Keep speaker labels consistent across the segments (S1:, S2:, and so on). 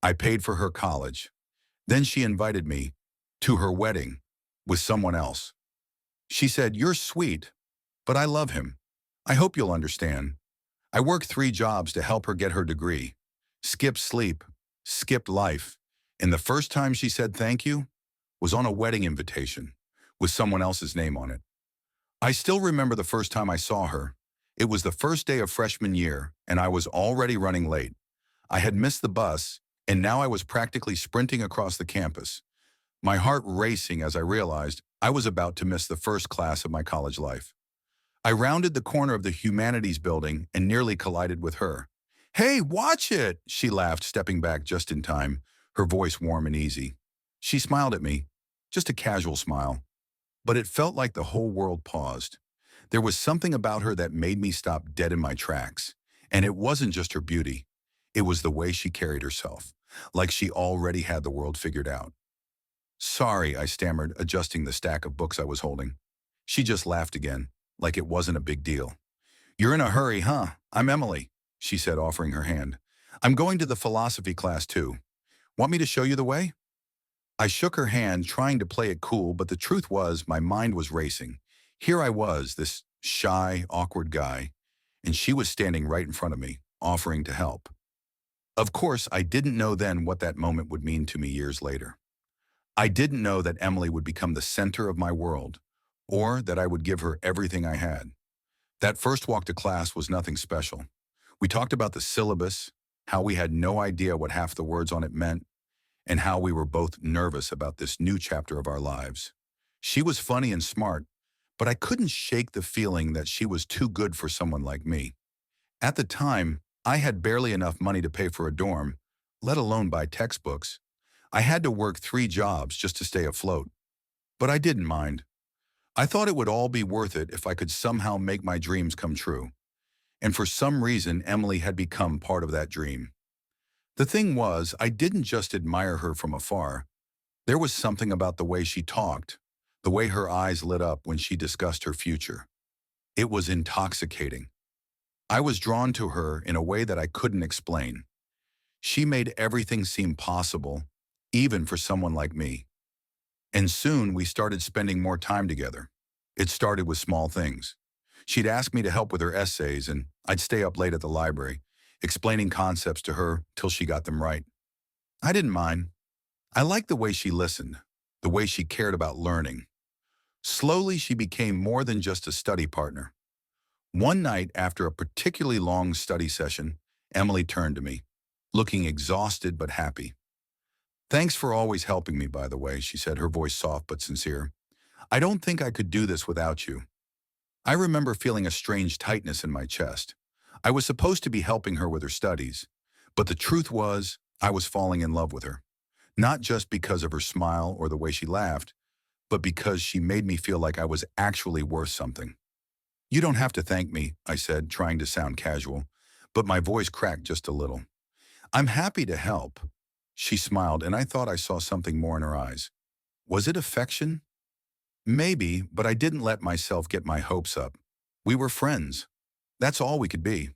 S1: I paid for her college. Then she invited me to her wedding with someone else. She said, "You're sweet, but I love him. I hope you'll understand." I worked 3 jobs to help her get her degree. Skipped sleep, skipped life. And the first time she said thank you was on a wedding invitation with someone else's name on it. I still remember the first time I saw her. It was the first day of freshman year, and I was already running late. I had missed the bus, and now I was practically sprinting across the campus, my heart racing as I realized I was about to miss the first class of my college life. I rounded the corner of the humanities building and nearly collided with her. "Hey, watch it!" She laughed, stepping back just in time, her voice warm and easy. She smiled at me, just a casual smile, but it felt like the whole world paused. There was something about her that made me stop dead in my tracks. And it wasn't just her beauty. It was the way she carried herself, like she already had the world figured out. "Sorry," I stammered, adjusting the stack of books I was holding. She just laughed again, like it wasn't a big deal. "You're in a hurry, huh? I'm Emily," she said, offering her hand. "I'm going to the philosophy class too. Want me to show you the way?" I shook her hand, trying to play it cool, but the truth was my mind was racing. Here I was, this shy, awkward guy, and she was standing right in front of me, offering to help. Of course, I didn't know then what that moment would mean to me years later. I didn't know that Emily would become the center of my world, or that I would give her everything I had. That first walk to class was nothing special. We talked about the syllabus, how we had no idea what half the words on it meant, and how we were both nervous about this new chapter of our lives. She was funny and smart, but I couldn't shake the feeling that she was too good for someone like me. At the time, I had barely enough money to pay for a dorm, let alone buy textbooks. I had to work 3 jobs just to stay afloat. But I didn't mind. I thought it would all be worth it if I could somehow make my dreams come true. And for some reason, Emily had become part of that dream. The thing was, I didn't just admire her from afar. There was something about the way she talked, the way her eyes lit up when she discussed her future. It was intoxicating. I was drawn to her in a way that I couldn't explain. She made everything seem possible, even for someone like me. And soon we started spending more time together. It started with small things. She'd ask me to help with her essays, and I'd stay up late at the library, explaining concepts to her till she got them right. I didn't mind. I liked the way she listened, the way she cared about learning. Slowly, she became more than just a study partner. One night, after a particularly long study session, Emily turned to me, looking exhausted but happy. "Thanks for always helping me, by the way," she said, her voice soft but sincere. "I don't think I could do this without you." I remember feeling a strange tightness in my chest. I was supposed to be helping her with her studies, but the truth was, I was falling in love with her. Not just because of her smile or the way she laughed, but because she made me feel like I was actually worth something. "You don't have to thank me," I said, trying to sound casual, but my voice cracked just a little. "I'm happy to help." She smiled, and I thought I saw something more in her eyes. Was it affection? Maybe, but I didn't let myself get my hopes up. We were friends. That's all we could be.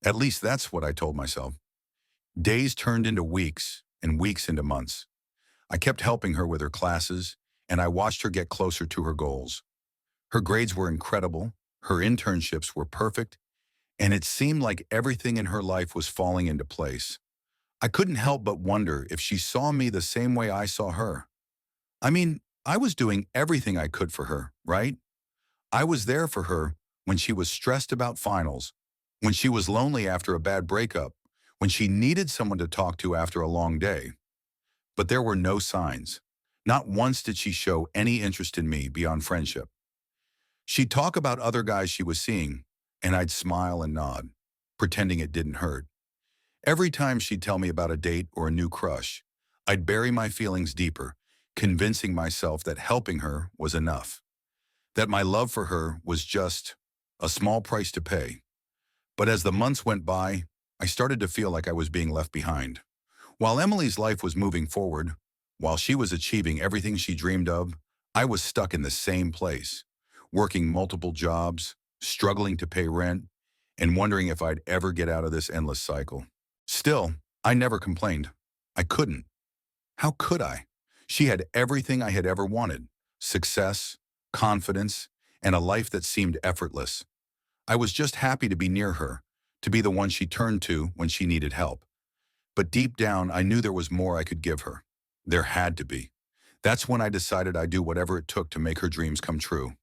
S1: At least that's what I told myself. Days turned into weeks, and weeks into months. I kept helping her with her classes, and I watched her get closer to her goals. Her grades were incredible, her internships were perfect, and it seemed like everything in her life was falling into place. I couldn't help but wonder if she saw me the same way I saw her. I mean, I was doing everything I could for her, right? I was there for her when she was stressed about finals, when she was lonely after a bad breakup, when she needed someone to talk to after a long day. But there were no signs. Not once did she show any interest in me beyond friendship. She'd talk about other guys she was seeing, and I'd smile and nod, pretending it didn't hurt. Every time she'd tell me about a date or a new crush, I'd bury my feelings deeper, convincing myself that helping her was enough, that my love for her was just a small price to pay. But as the months went by, I started to feel like I was being left behind. While Emily's life was moving forward, while she was achieving everything she dreamed of, I was stuck in the same place, working multiple jobs, struggling to pay rent, and wondering if I'd ever get out of this endless cycle. Still, I never complained. I couldn't. How could I? She had everything I had ever wanted: success, confidence, and a life that seemed effortless. I was just happy to be near her, to be the one she turned to when she needed help. But deep down, I knew there was more I could give her. There had to be. That's when I decided I'd do whatever it took to make her dreams come true.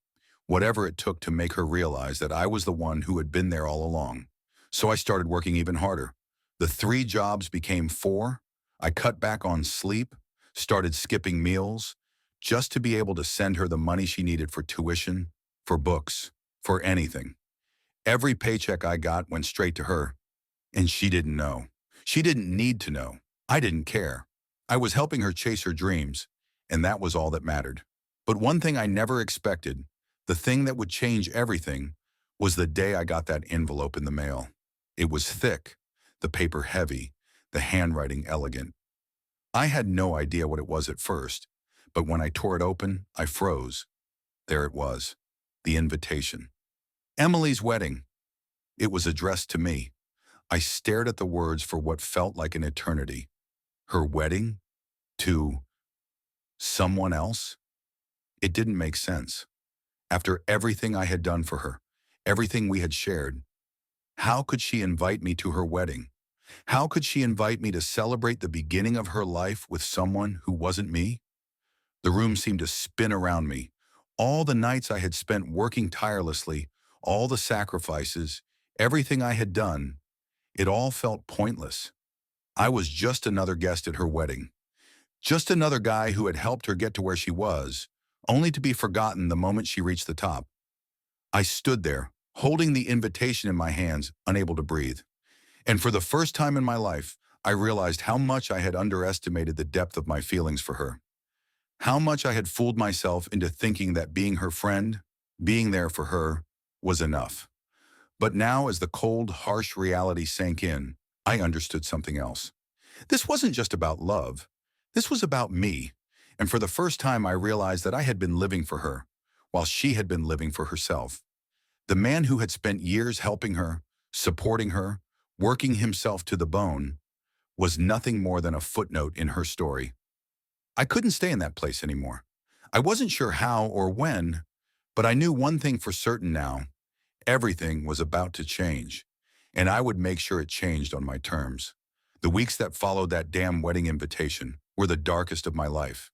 S1: Whatever it took to make her realize that I was the one who had been there all along. So I started working even harder. The 3 jobs became 4. I cut back on sleep, started skipping meals, just to be able to send her the money she needed for tuition, for books, for anything. Every paycheck I got went straight to her, and she didn't know. She didn't need to know. I didn't care. I was helping her chase her dreams, and that was all that mattered. But one thing I never expected, the thing that would change everything, was the day I got that envelope in the mail. It was thick, the paper heavy, the handwriting elegant. I had no idea what it was at first, but when I tore it open, I froze. There it was, the invitation. Emily's wedding. It was addressed to me. I stared at the words for what felt like an eternity. Her wedding? To someone else? It didn't make sense. After everything I had done for her, everything we had shared, how could she invite me to her wedding? How could she invite me to celebrate the beginning of her life with someone who wasn't me? The room seemed to spin around me. All the nights I had spent working tirelessly, all the sacrifices, everything I had done, it all felt pointless. I was just another guest at her wedding. Just another guy who had helped her get to where she was, only to be forgotten the moment she reached the top. I stood there, holding the invitation in my hands, unable to breathe. And for the first time in my life, I realized how much I had underestimated the depth of my feelings for her. How much I had fooled myself into thinking that being her friend, being there for her, was enough. But now, as the cold, harsh reality sank in, I understood something else. This wasn't just about love. This was about me. And for the first time, I realized that I had been living for her, while she had been living for herself. The man who had spent years helping her, supporting her, working himself to the bone, was nothing more than a footnote in her story. I couldn't stay in that place anymore. I wasn't sure how or when, but I knew one thing for certain now. Everything was about to change, and I would make sure it changed on my terms. The weeks that followed that damn wedding invitation were the darkest of my life.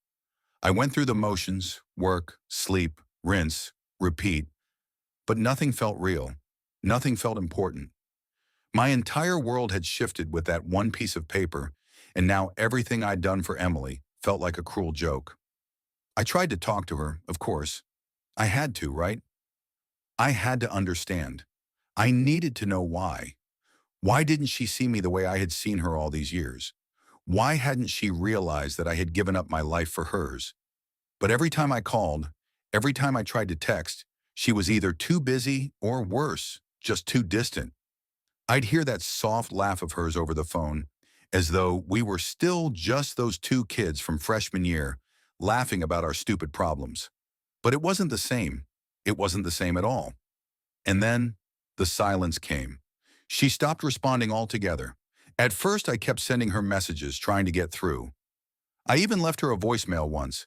S1: I went through the motions: work, sleep, rinse, repeat, but nothing felt real. Nothing felt important. My entire world had shifted with that one piece of paper, and now everything I'd done for Emily felt like a cruel joke. I tried to talk to her, of course. I had to, right? I had to understand. I needed to know why. Why didn't she see me the way I had seen her all these years? Why hadn't she realized that I had given up my life for hers? But every time I called, every time I tried to text, she was either too busy or worse, just too distant. I'd hear that soft laugh of hers over the phone, as though we were still just those 2 kids from freshman year, laughing about our stupid problems. But it wasn't the same. It wasn't the same at all. And then the silence came. She stopped responding altogether. At first, I kept sending her messages, trying to get through. I even left her a voicemail once,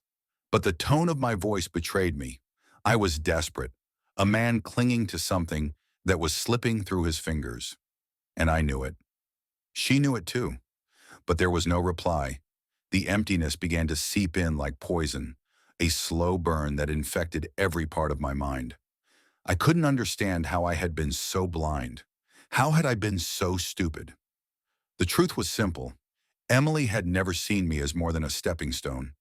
S1: but the tone of my voice betrayed me. I was desperate, a man clinging to something that was slipping through his fingers. And I knew it. She knew it too. But there was no reply. The emptiness began to seep in like poison, a slow burn that infected every part of my mind. I couldn't understand how I had been so blind. How had I been so stupid? The truth was simple. Emily had never seen me as more than a stepping stone,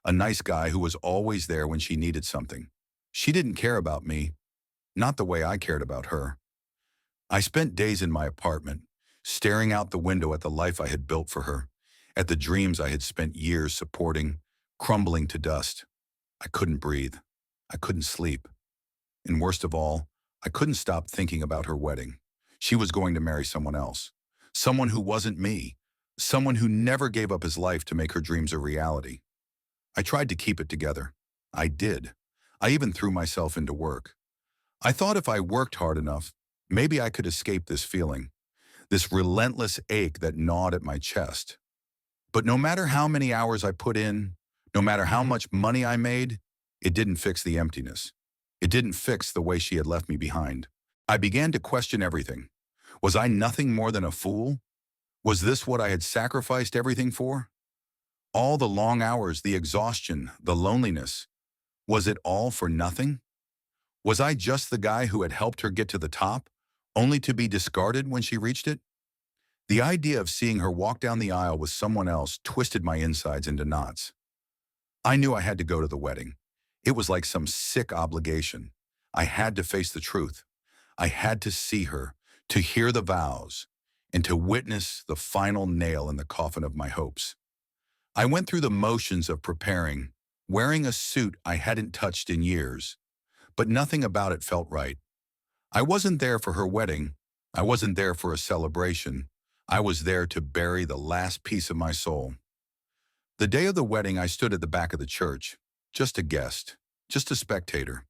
S1: a nice guy who was always there when she needed something. She didn't care about me, not the way I cared about her. I spent days in my apartment, staring out the window at the life I had built for her, at the dreams I had spent years supporting, crumbling to dust. I couldn't breathe. I couldn't sleep. And worst of all, I couldn't stop thinking about her wedding. She was going to marry someone else, someone who wasn't me, someone who never gave up his life to make her dreams a reality. I tried to keep it together. I did. I even threw myself into work. I thought if I worked hard enough, maybe I could escape this feeling, this relentless ache that gnawed at my chest. But no matter how many hours I put in, no matter how much money I made, it didn't fix the emptiness. It didn't fix the way she had left me behind. I began to question everything. Was I nothing more than a fool? Was this what I had sacrificed everything for? All the long hours, the exhaustion, the loneliness. Was it all for nothing? Was I just the guy who had helped her get to the top, only to be discarded when she reached it? The idea of seeing her walk down the aisle with someone else twisted my insides into knots. I knew I had to go to the wedding. It was like some sick obligation. I had to face the truth. I had to see her, to hear the vows, and to witness the final nail in the coffin of my hopes. I went through the motions of preparing, wearing a suit I hadn't touched in years, but nothing about it felt right. I wasn't there for her wedding. I wasn't there for a celebration. I was there to bury the last piece of my soul. The day of the wedding, I stood at the back of the church, just a guest, just a spectator.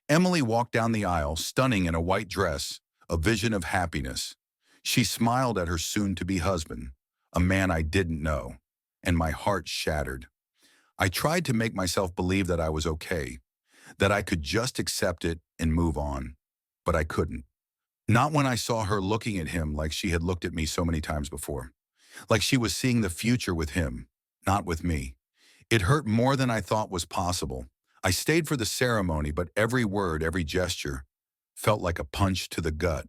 S1: Emily walked down the aisle, stunning in a white dress, a vision of happiness. She smiled at her soon-to-be husband, a man I didn't know, and my heart shattered. I tried to make myself believe that I was okay, that I could just accept it and move on, but I couldn't. Not when I saw her looking at him like she had looked at me so many times before, like she was seeing the future with him, not with me. It hurt more than I thought was possible. I stayed for the ceremony, but every word, every gesture felt like a punch to the gut.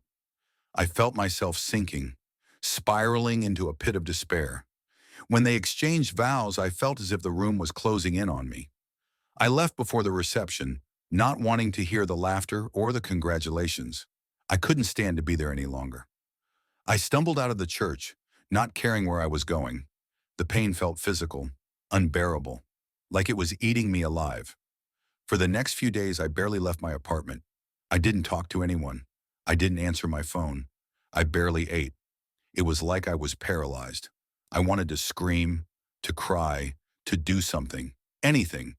S1: I felt myself sinking, spiraling into a pit of despair. When they exchanged vows, I felt as if the room was closing in on me. I left before the reception, not wanting to hear the laughter or the congratulations. I couldn't stand to be there any longer. I stumbled out of the church, not caring where I was going. The pain felt physical, unbearable, like it was eating me alive. For the next few days, I barely left my apartment. I didn't talk to anyone. I didn't answer my phone. I barely ate. It was like I was paralyzed. I wanted to scream, to cry, to do something, anything,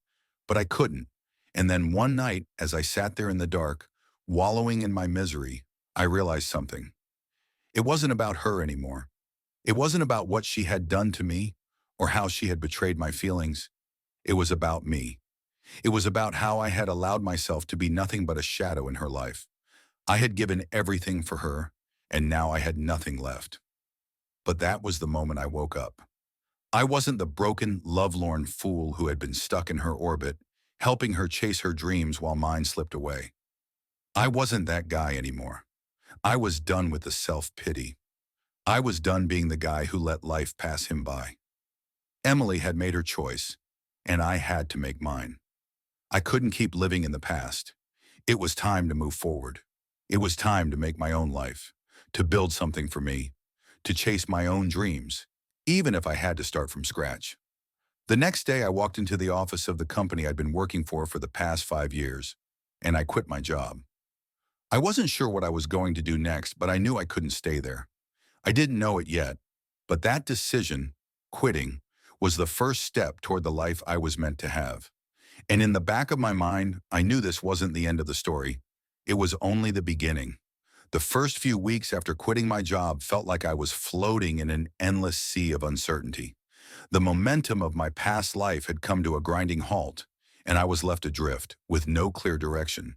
S1: but I couldn't. And then one night, as I sat there in the dark, wallowing in my misery, I realized something. It wasn't about her anymore. It wasn't about what she had done to me or how she had betrayed my feelings. It was about me. It was about how I had allowed myself to be nothing but a shadow in her life. I had given everything for her, and now I had nothing left. But that was the moment I woke up. I wasn't the broken, lovelorn fool who had been stuck in her orbit, helping her chase her dreams while mine slipped away. I wasn't that guy anymore. I was done with the self-pity. I was done being the guy who let life pass him by. Emily had made her choice, and I had to make mine. I couldn't keep living in the past. It was time to move forward. It was time to make my own life, to build something for me, to chase my own dreams, even if I had to start from scratch. The next day, I walked into the office of the company I'd been working for the past 5 years, and I quit my job. I wasn't sure what I was going to do next, but I knew I couldn't stay there. I didn't know it yet, but that decision, quitting, was the first step toward the life I was meant to have. And in the back of my mind, I knew this wasn't the end of the story. It was only the beginning. The first few weeks after quitting my job felt like I was floating in an endless sea of uncertainty. The momentum of my past life had come to a grinding halt, and I was left adrift, with no clear direction.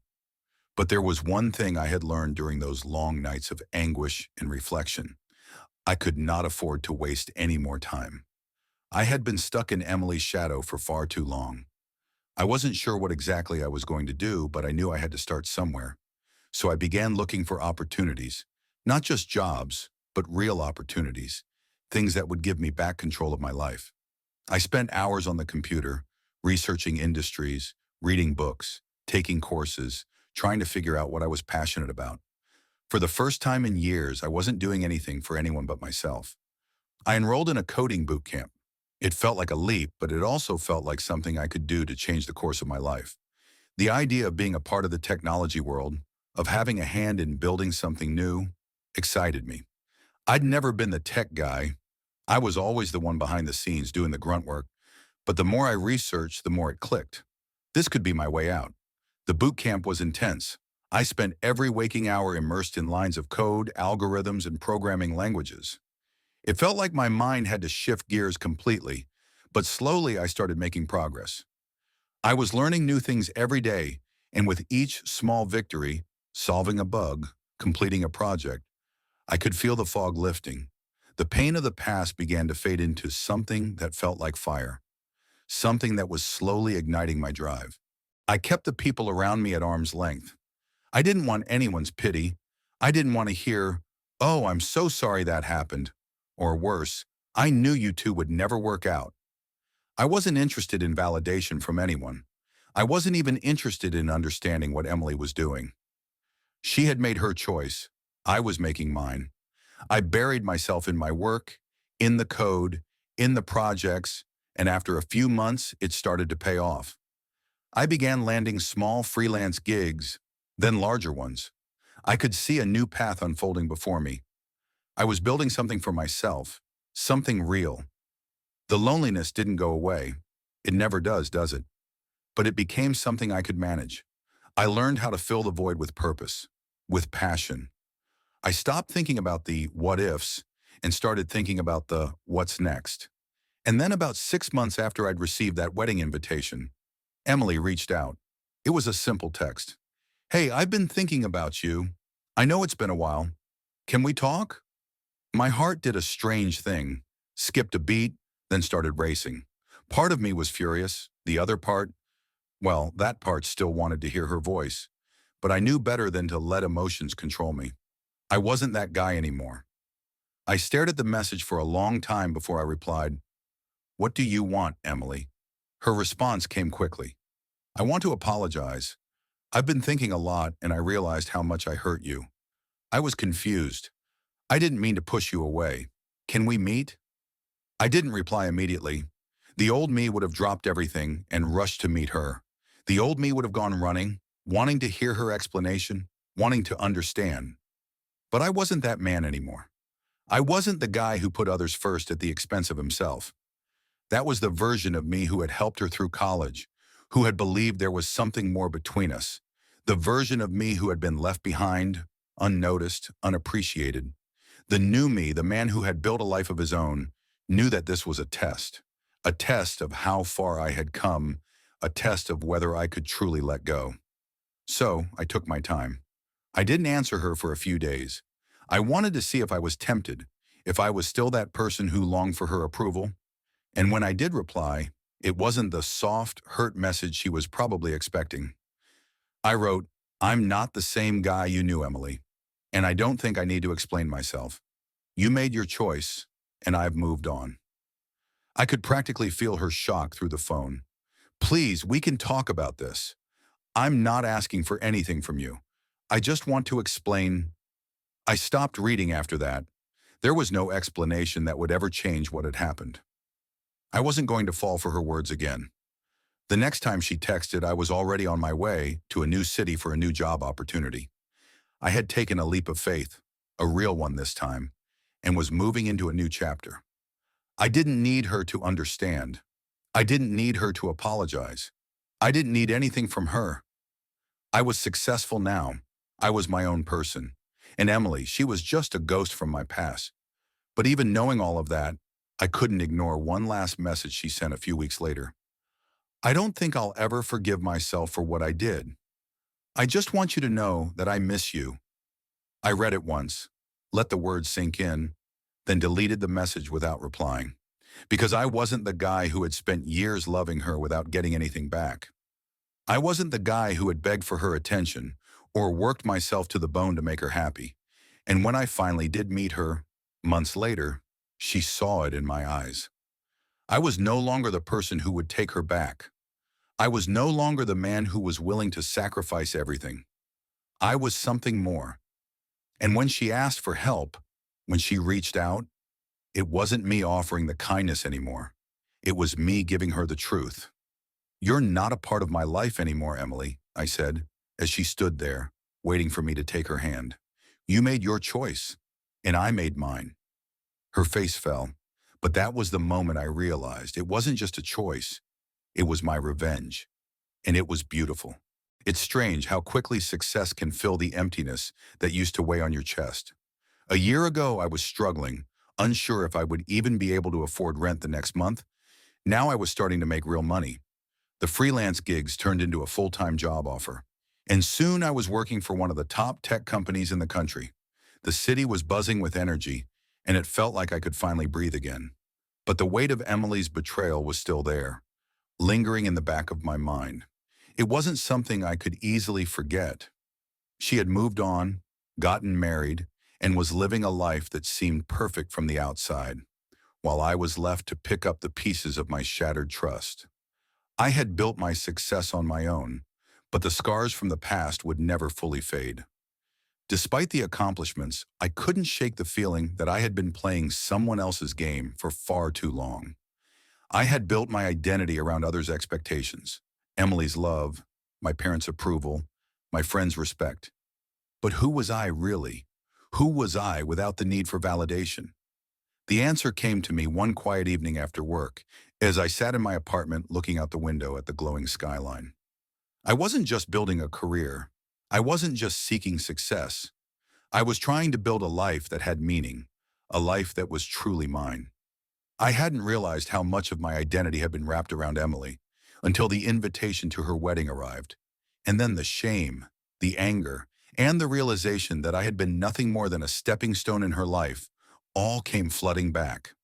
S1: But there was one thing I had learned during those long nights of anguish and reflection. I could not afford to waste any more time. I had been stuck in Emily's shadow for far too long. I wasn't sure what exactly I was going to do, but I knew I had to start somewhere. So I began looking for opportunities, not just jobs, but real opportunities, things that would give me back control of my life. I spent hours on the computer, researching industries, reading books, taking courses, trying to figure out what I was passionate about. For the first time in years, I wasn't doing anything for anyone but myself. I enrolled in a coding boot camp. It felt like a leap, but it also felt like something I could do to change the course of my life. The idea of being a part of the technology world, of having a hand in building something new, excited me. I'd never been the tech guy. I was always the one behind the scenes doing the grunt work, but the more I researched, the more it clicked. This could be my way out. The boot camp was intense. I spent every waking hour immersed in lines of code, algorithms, and programming languages. It felt like my mind had to shift gears completely, but slowly I started making progress. I was learning new things every day, and with each small victory, solving a bug, completing a project, I could feel the fog lifting. The pain of the past began to fade into something that felt like fire, something that was slowly igniting my drive. I kept the people around me at arm's length. I didn't want anyone's pity. I didn't want to hear, "Oh, I'm so sorry that happened." Or worse, "I knew you two would never work out." I wasn't interested in validation from anyone. I wasn't even interested in understanding what Emily was doing. She had made her choice. I was making mine. I buried myself in my work, in the code, in the projects, and after a few months, it started to pay off. I began landing small freelance gigs, then larger ones. I could see a new path unfolding before me. I was building something for myself, something real. The loneliness didn't go away. It never does it? But it became something I could manage. I learned how to fill the void with purpose, with passion. I stopped thinking about the what ifs and started thinking about the what's next. And then about 6 months after I'd received that wedding invitation, Emily reached out. It was a simple text. "Hey, I've been thinking about you. I know it's been a while. Can we talk?" My heart did a strange thing, skipped a beat, then started racing. Part of me was furious. The other part, well, that part still wanted to hear her voice. But I knew better than to let emotions control me. I wasn't that guy anymore. I stared at the message for a long time before I replied, "What do you want, Emily?" Her response came quickly. "I want to apologize. I've been thinking a lot and I realized how much I hurt you. I was confused. I didn't mean to push you away. Can we meet?" I didn't reply immediately. The old me would have dropped everything and rushed to meet her. The old me would have gone running, wanting to hear her explanation, wanting to understand. But I wasn't that man anymore. I wasn't the guy who put others first at the expense of himself. That was the version of me who had helped her through college, who had believed there was something more between us. The version of me who had been left behind, unnoticed, unappreciated. The new me, the man who had built a life of his own, knew that this was a test of how far I had come, a test of whether I could truly let go. So I took my time. I didn't answer her for a few days. I wanted to see if I was tempted, if I was still that person who longed for her approval. And when I did reply, it wasn't the soft, hurt message she was probably expecting. I wrote, "I'm not the same guy you knew, Emily, and I don't think I need to explain myself. You made your choice, and I've moved on." I could practically feel her shock through the phone. "Please, we can talk about this. I'm not asking for anything from you. I just want to explain." I stopped reading after that. There was no explanation that would ever change what had happened. I wasn't going to fall for her words again. The next time she texted, I was already on my way to a new city for a new job opportunity. I had taken a leap of faith, a real one this time, and was moving into a new chapter. I didn't need her to understand. I didn't need her to apologize. I didn't need anything from her. I was successful now. I was my own person. And Emily, she was just a ghost from my past. But even knowing all of that, I couldn't ignore one last message she sent a few weeks later. "I don't think I'll ever forgive myself for what I did. I just want you to know that I miss you." I read it once, let the words sink in, then deleted the message without replying. Because I wasn't the guy who had spent years loving her without getting anything back. I wasn't the guy who had begged for her attention or worked myself to the bone to make her happy. And when I finally did meet her, months later, she saw it in my eyes. I was no longer the person who would take her back. I was no longer the man who was willing to sacrifice everything. I was something more. And when she asked for help, when she reached out, it wasn't me offering the kindness anymore. It was me giving her the truth. "You're not a part of my life anymore, Emily," I said, as she stood there, waiting for me to take her hand. "You made your choice, and I made mine." Her face fell, but that was the moment I realized it wasn't just a choice, it was my revenge, and it was beautiful. It's strange how quickly success can fill the emptiness that used to weigh on your chest. A year ago, I was struggling, unsure if I would even be able to afford rent the next month. Now I was starting to make real money. The freelance gigs turned into a full-time job offer. And soon I was working for one of the top tech companies in the country. The city was buzzing with energy, and it felt like I could finally breathe again. But the weight of Emily's betrayal was still there, lingering in the back of my mind. It wasn't something I could easily forget. She had moved on, gotten married, and was living a life that seemed perfect from the outside, while I was left to pick up the pieces of my shattered trust. I had built my success on my own, but the scars from the past would never fully fade. Despite the accomplishments, I couldn't shake the feeling that I had been playing someone else's game for far too long. I had built my identity around others' expectations, Emily's love, my parents' approval, my friends' respect. But who was I really? Who was I without the need for validation? The answer came to me one quiet evening after work, as I sat in my apartment looking out the window at the glowing skyline. I wasn't just building a career. I wasn't just seeking success. I was trying to build a life that had meaning, a life that was truly mine. I hadn't realized how much of my identity had been wrapped around Emily until the invitation to her wedding arrived. And then the shame, the anger, and the realization that I had been nothing more than a stepping stone in her life all came flooding back.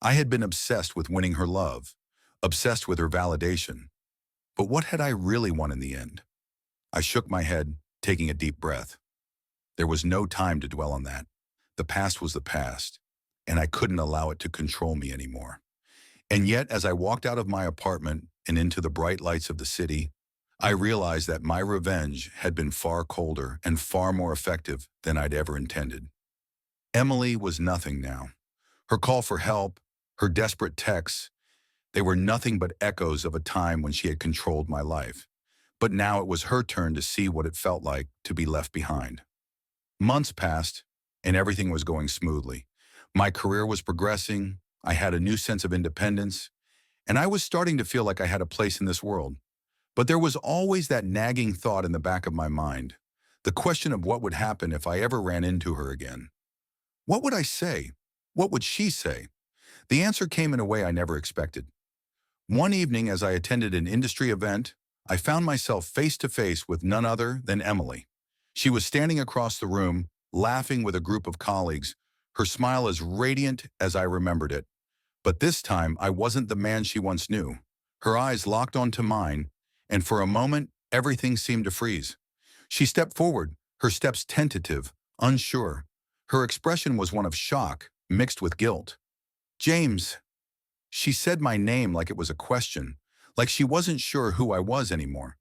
S1: I had been obsessed with winning her love, obsessed with her validation. But what had I really won in the end? I shook my head, taking a deep breath. There was no time to dwell on that. The past was the past, and I couldn't allow it to control me anymore. And yet, as I walked out of my apartment and into the bright lights of the city, I realized that my revenge had been far colder and far more effective than I'd ever intended. Emily was nothing now. Her call for help, her desperate texts, they were nothing but echoes of a time when she had controlled my life. But now it was her turn to see what it felt like to be left behind. Months passed, and everything was going smoothly. My career was progressing, I had a new sense of independence, and I was starting to feel like I had a place in this world. But there was always that nagging thought in the back of my mind, the question of what would happen if I ever ran into her again. What would I say? What would she say? The answer came in a way I never expected. One evening, as I attended an industry event, I found myself face to face with none other than Emily. She was standing across the room, laughing with a group of colleagues, her smile as radiant as I remembered it. But this time, I wasn't the man she once knew. Her eyes locked onto mine, and for a moment, everything seemed to freeze. She stepped forward, her steps tentative, unsure. Her expression was one of shock, mixed with guilt. "James." She said my name like it was a question, like she wasn't sure who I was anymore.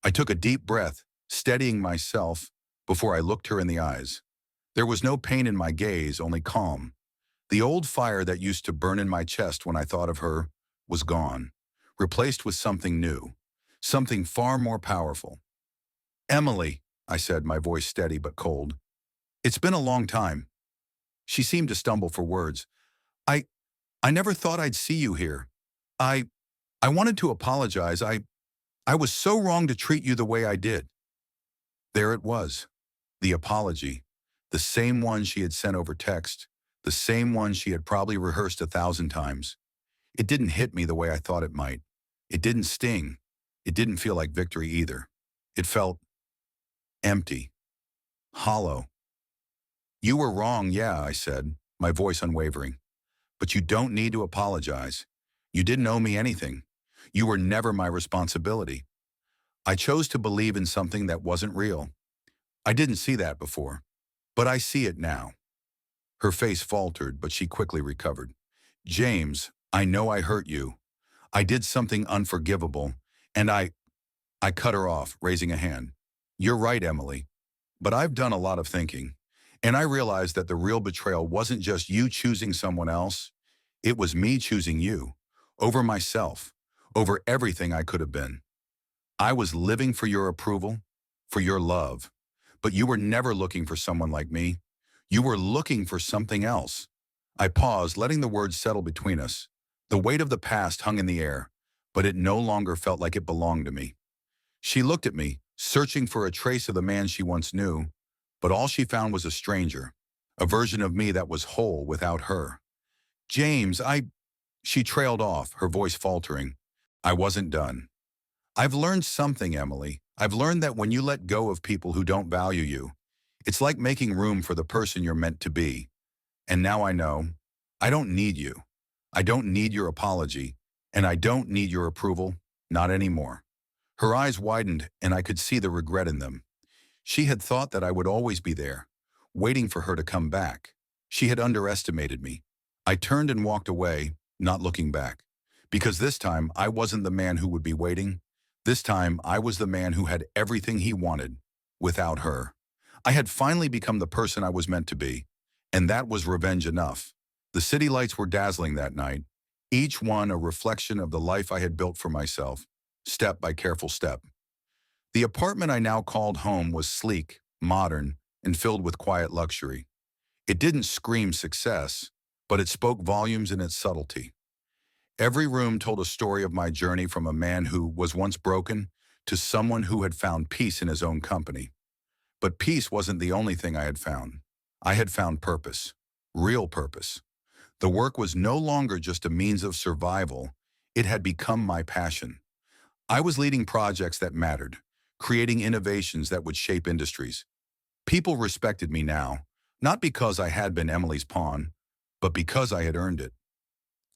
S1: I took a deep breath, steadying myself before I looked her in the eyes. There was no pain in my gaze, only calm. The old fire that used to burn in my chest when I thought of her was gone, replaced with something new, something far more powerful. "Emily," I said, my voice steady but cold. "It's been a long time." She seemed to stumble for words. I, I never thought I'd see you here. I, I wanted to apologize. I was so wrong to treat you the way I did." There it was, the apology, the same one she had sent over text, the same one she had probably rehearsed 1,000 times. It didn't hit me the way I thought it might. It didn't sting. It didn't feel like victory either. It felt empty, hollow. "You were wrong, yeah," I said, my voice unwavering. "But you don't need to apologize. You didn't owe me anything. You were never my responsibility. I chose to believe in something that wasn't real. I didn't see that before, but I see it now." Her face faltered, but she quickly recovered. "James, I know I hurt you. I did something unforgivable, and I cut her off, raising a hand. "You're right, Emily. But I've done a lot of thinking, and I realized that the real betrayal wasn't just you choosing someone else. It was me choosing you, over myself, over everything I could have been. I was living for your approval, for your love, but you were never looking for someone like me. You were looking for something else." I paused, letting the words settle between us. The weight of the past hung in the air, but it no longer felt like it belonged to me. She looked at me, searching for a trace of the man she once knew, but all she found was a stranger, a version of me that was whole without her. James, she trailed off, her voice faltering. I wasn't done. I've learned something, Emily. I've learned that when you let go of people who don't value you, it's like making room for the person you're meant to be. And now I know I don't need you. I don't need your apology, and I don't need your approval, not anymore. Her eyes widened, and I could see the regret in them. She had thought that I would always be there, waiting for her to come back. She had underestimated me. I turned and walked away, not looking back. Because this time, I wasn't the man who would be waiting. This time, I was the man who had everything he wanted, without her. I had finally become the person I was meant to be, and that was revenge enough. The city lights were dazzling that night, each one a reflection of the life I had built for myself, step by careful step. The apartment I now called home was sleek, modern, and filled with quiet luxury. It didn't scream success, but it spoke volumes in its subtlety. Every room told a story of my journey from a man who was once broken to someone who had found peace in his own company. But peace wasn't the only thing I had found. I had found purpose, real purpose. The work was no longer just a means of survival. It had become my passion. I was leading projects that mattered, creating innovations that would shape industries. People respected me now, not because I had been Emily's pawn, but because I had earned it.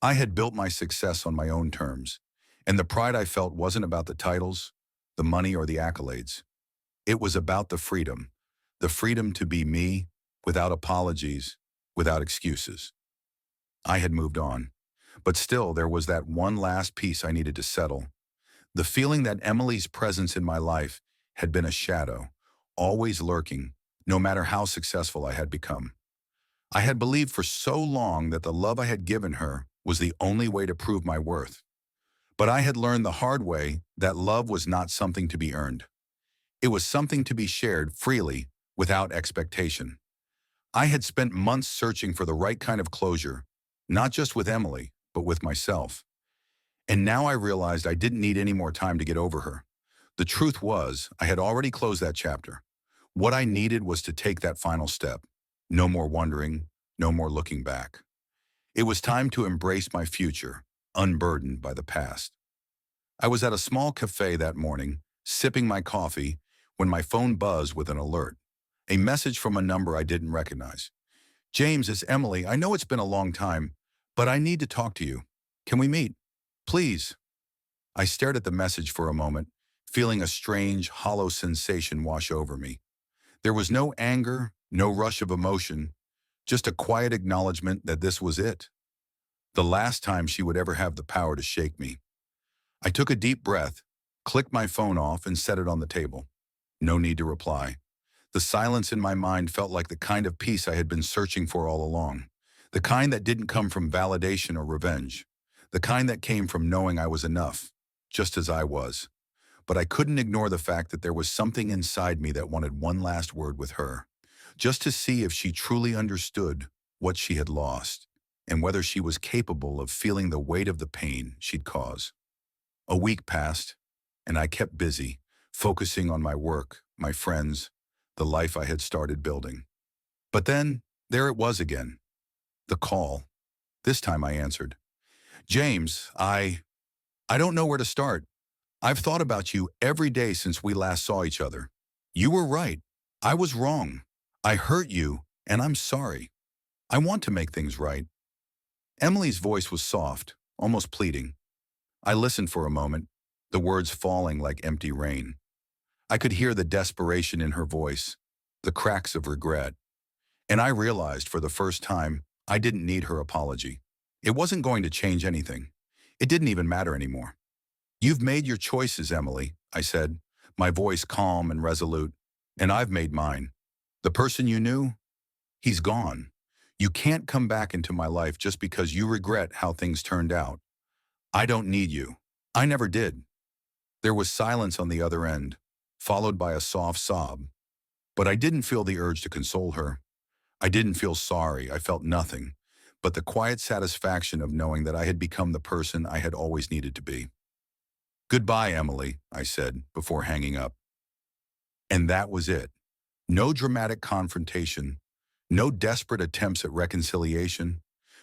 S1: I had built my success on my own terms, and the pride I felt wasn't about the titles, the money, or the accolades. It was about the freedom to be me, without apologies, without excuses. I had moved on, but still there was that one last piece I needed to settle. The feeling that Emily's presence in my life had been a shadow, always lurking, no matter how successful I had become. I had believed for so long that the love I had given her was the only way to prove my worth. But I had learned the hard way that love was not something to be earned. It was something to be shared freely, without expectation. I had spent months searching for the right kind of closure, not just with Emily, but with myself. And now I realized I didn't need any more time to get over her. The truth was, I had already closed that chapter. What I needed was to take that final step. No more wondering, no more looking back. It was time to embrace my future, unburdened by the past. I was at a small cafe that morning, sipping my coffee, when my phone buzzed with an alert. A message from a number I didn't recognize. James, it's Emily. I know it's been a long time, but I need to talk to you. Can we meet? Please. I stared at the message for a moment, feeling a strange, hollow sensation wash over me. There was no anger, no rush of emotion, just a quiet acknowledgement that this was it. The last time she would ever have the power to shake me. I took a deep breath, clicked my phone off, and set it on the table. No need to reply. The silence in my mind felt like the kind of peace I had been searching for all along. The kind that didn't come from validation or revenge. The kind that came from knowing I was enough, just as I was. But I couldn't ignore the fact that there was something inside me that wanted one last word with her, just to see if she truly understood what she had lost, and whether she was capable of feeling the weight of the pain she'd caused. A week passed, and I kept busy, focusing on my work, my friends, the life I had started building. But then, there it was again. The call. This time I answered. James, I don't know where to start. I've thought about you every day since we last saw each other. You were right. I was wrong. I hurt you, and I'm sorry. I want to make things right. Emily's voice was soft, almost pleading. I listened for a moment, the words falling like empty rain. I could hear the desperation in her voice, the cracks of regret. And I realized for the first time, I didn't need her apology. It wasn't going to change anything. It didn't even matter anymore. You've made your choices, Emily, I said, my voice calm and resolute, and I've made mine. The person you knew, he's gone. You can't come back into my life just because you regret how things turned out. I don't need you. I never did. There was silence on the other end, followed by a soft sob. But I didn't feel the urge to console her. I didn't feel sorry. I felt nothing, but the quiet satisfaction of knowing that I had become the person I had always needed to be. Goodbye, Emily, I said before hanging up. And that was it. No dramatic confrontation, No desperate attempts at reconciliation,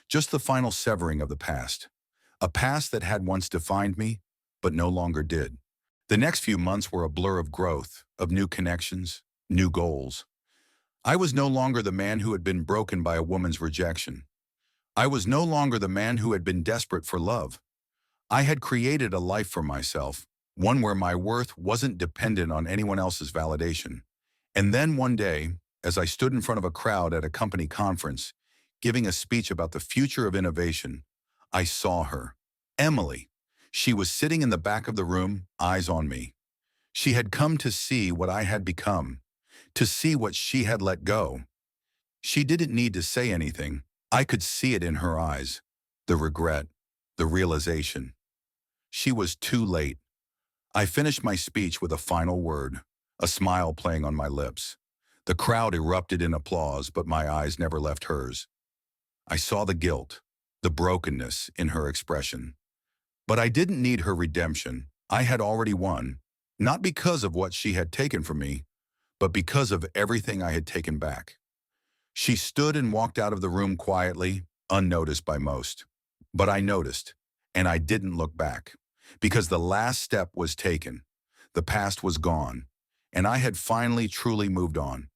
S1: just the final severing of the past. A past that had once defined me, but no longer did. The next few months were a blur of growth, of new connections, new goals. I was no longer the man who had been broken by a woman's rejection. I was no longer the man who had been desperate for love. I had created a life for myself, one where my worth wasn't dependent on anyone else's validation. And then one day, as I stood in front of a crowd at a company conference, giving a speech about the future of innovation, I saw her. Emily. She was sitting in the back of the room, eyes on me. She had come to see what I had become, to see what she had let go. She didn't need to say anything. I could see it in her eyes. The regret, the realization. She was too late. I finished my speech with a final word, a smile playing on my lips. The crowd erupted in applause, but my eyes never left hers. I saw the guilt, the brokenness in her expression. But I didn't need her redemption. I had already won, not because of what she had taken from me, but because of everything I had taken back. She stood and walked out of the room quietly, unnoticed by most. But I noticed, and I didn't look back, because the last step was taken. The past was gone, and I had finally truly moved on.